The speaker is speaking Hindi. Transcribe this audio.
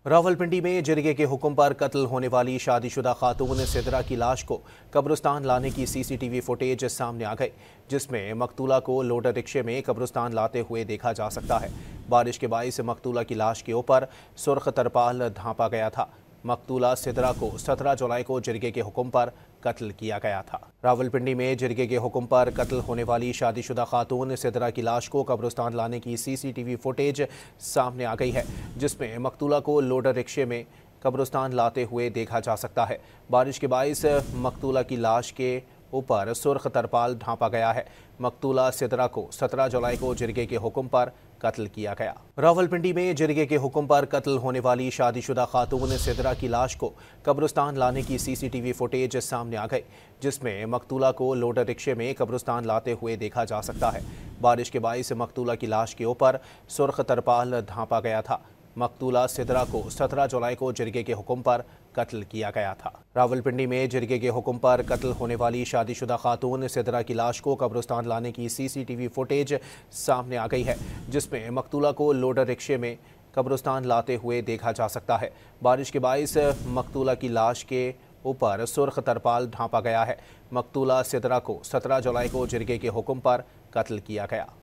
रावलपिंडी में जिरगे के हुक्म पर कत्ल होने वाली शादीशुदा खातून सिदरा की लाश को कब्रिस्तान लाने की सीसीटीवी फुटेज सामने आ गई, जिसमें मकतूला को लोडर रिक्शे में कब्रिस्तान लाते हुए देखा जा सकता है। बारिश के बाइस मकतूला की लाश के ऊपर सुर्ख तरपाल ढांपा गया था। मकतूला सिदरा को 17 जुलाई को जिरगे के हुक्म पर कत्ल किया गया था। रावलपिंडी में जिरगे के हुक्म पर कत्ल होने वाली शादीशुदा खातून सिदरा की लाश को कब्रिस्तान लाने की सीसीटीवी फुटेज सामने आ गई है, जिसमें मकतूला को लोडर रिक्शे में कब्रिस्तान लाते हुए देखा जा सकता है। बारिश के बाइस मकतूला की लाश के ऊपर सुर्ख तरपाल ढांपा गया है। मकतूला सिदरा को 17 जुलाई को जिरगे के हुक्म पर कत्ल किया गया। रावलपिंडी में जिरगे के हुक्म पर कत्ल होने वाली शादीशुदा खातून सिदरा की लाश को कब्रिस्तान लाने की सीसीटीवी फुटेज सामने आ गई, जिसमें मकतूला को लोडर रिक्शे में कब्रिस्तान लाते हुए देखा जा सकता है। बारिश के बाइस मकतूला की लाश के ऊपर सुर्ख तरपाल ढांपा गया था। मकतूला सिदरा को 17 जुलाई को जिरगे के हुक्म पर कत्ल किया गया था। रावलपिंडी में जिरगे के हुक्म पर कत्ल होने वाली शादीशुदा खातून सिदरा की लाश को कब्रिस्तान लाने की सीसीटीवी फुटेज सामने आ गई है, जिसमें मकतूला को लोडर रिक्शे में कब्रिस्तान लाते हुए देखा जा सकता है। बारिश के बाइस मकतूला की लाश के ऊपर सुर्ख तरपाल ढांपा गया है। मकतूला सिदरा को 17 जुलाई को जिरगे के हुक्म पर कत्ल किया गया।